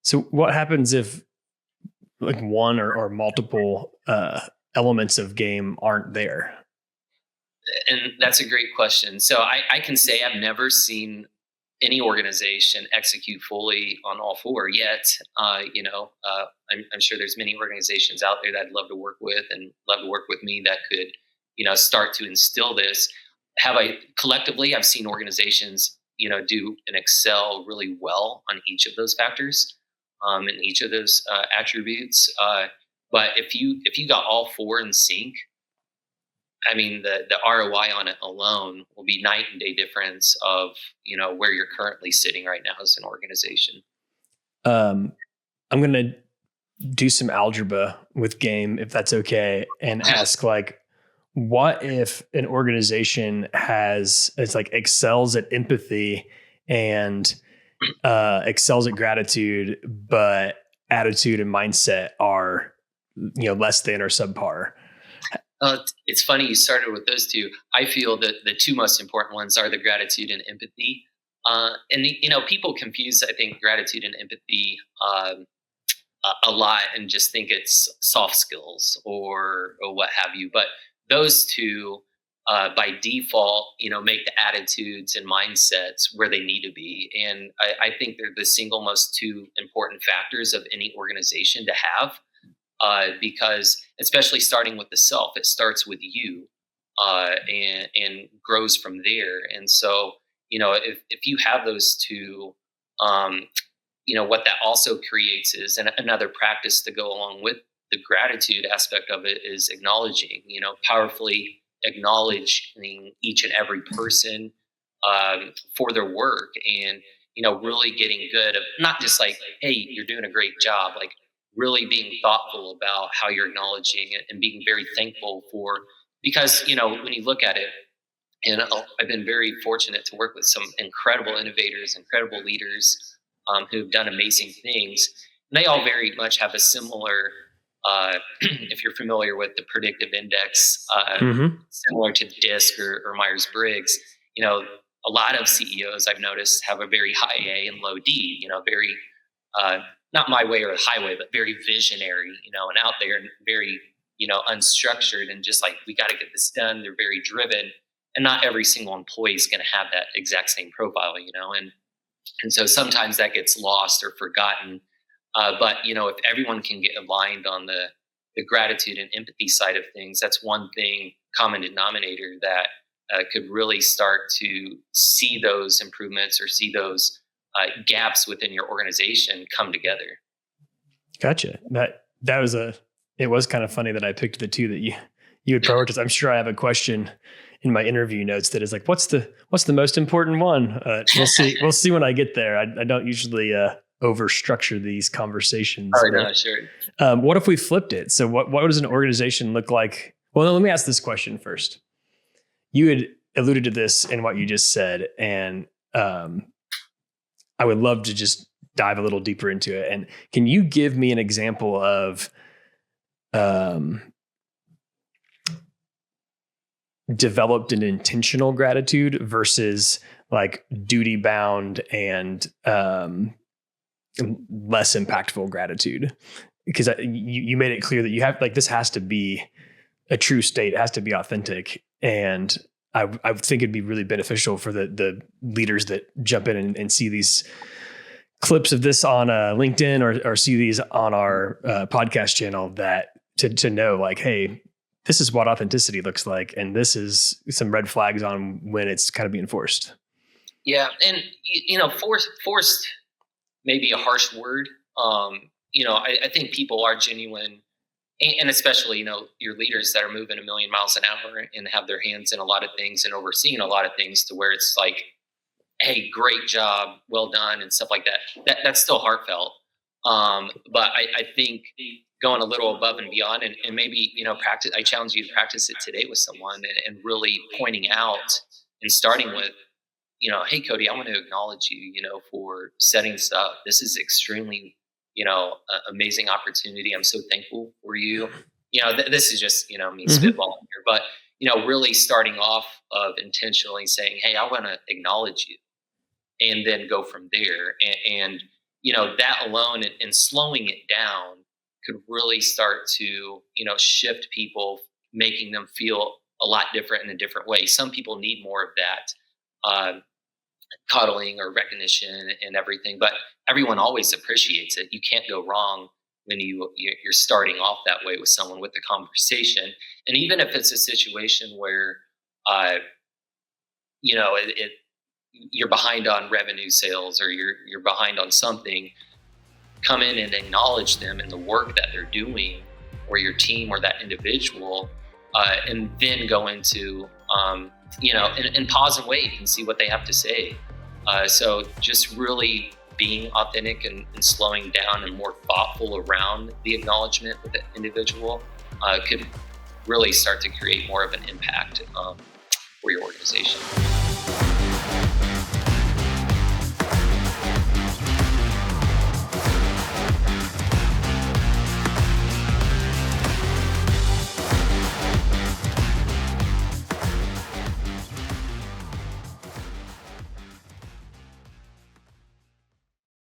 So what happens if like one or multiple elements of game aren't there? And that's a great question. So I can say I've never seen any organization execute fully on all four yet. I'm sure there's many organizations out there that I'd love to work with and love to work with me that could, start to instill this. Collectively, I've seen organizations, do and excel really well on each of those factors, and each of those attributes. But if you got all four in sync, I mean, the ROI on it alone will be night and day difference of, where you're currently sitting right now as an organization. I'm going to do some algebra with game, if that's okay, and ask like, what if an organization excels at empathy and excels at gratitude, but attitude and mindset are, less than or subpar? It's funny you started with those two. I feel that the two most important ones are the gratitude and empathy. People confuse, I think, gratitude and empathy a lot and just think it's soft skills or what have you. But those two, by default, make the attitudes and mindsets where they need to be. And I think they're the single most two important factors of any organization to have. Because especially starting with the self, it starts with you, and grows from there. And so, if you have those two, what that also creates is another practice to go along with the gratitude aspect of it is acknowledging, powerfully acknowledging each and every person for their work, and really getting good of not just like, hey, you're doing a great job, like really being thoughtful about how you're acknowledging it and being very thankful for, because, when you look at it, and I've been very fortunate to work with some incredible innovators, incredible leaders, who've done amazing things. And they all very much have a similar, if you're familiar with the predictive index, similar to DISC or Myers-Briggs, a lot of CEOs I've noticed have a very high A and low D, very, not my way or the highway, but very visionary, and out there and very, unstructured and just like, we got to get this done. They're very driven, and not every single employee is going to have that exact same profile, and so sometimes that gets lost or forgotten. But, if everyone can get aligned on the gratitude and empathy side of things, that's one thing, common denominator that could really start to see those improvements or see those gaps within your organization come together. Gotcha. It was kind of funny that I picked the two that you would prioritize. I'm sure I have a question in my interview notes that is like, what's the most important one? We'll see when I get there. I don't usually over structure these conversations. Oh, no, sure. What if we flipped it? So what does an organization look like? Well, let me ask this question first. You had alluded to this in what you just said, and I would love to just dive a little deeper into it. And can you give me an example of developed an intentional gratitude versus like duty bound and less impactful gratitude? Because you made it clear that you have like, this has to be a true state, it has to be authentic. And I think it'd be really beneficial for the leaders that jump in and see these clips of this on LinkedIn or see these on our podcast channel, that to know like, hey, this is what authenticity looks like. And this is some red flags on when it's kind of being forced. Yeah. And, forced may be a harsh word. I think people are genuine, and especially, your leaders that are moving 1,000,000 miles an hour and have their hands in a lot of things and overseeing a lot of things to where it's like, hey, great job, well done, and stuff like that. That's still heartfelt. But I think going a little above and beyond, and maybe, practice. I challenge you to practice it today with someone, and really pointing out and starting with, hey, Cody, I want to acknowledge you, for setting this up. This is extremely, amazing opportunity. I'm so thankful for you. This is just, me spitballing here, but, really starting off of intentionally saying, hey, I want to acknowledge you, and then go from there. And that alone and slowing it down could really start to, shift people, making them feel a lot different in a different way. Some people need more of that coddling or recognition and everything, but everyone always appreciates it. You can't go wrong when you're starting off that way with someone with the conversation. And even if it's a situation where, you're behind on revenue sales, or you're behind on something, come in and acknowledge them and the work that they're doing, or your team or that individual, and then go into and pause and wait and see what they have to say. So just really being authentic and slowing down and more thoughtful around the acknowledgement with the individual could really start to create more of an impact for your organization.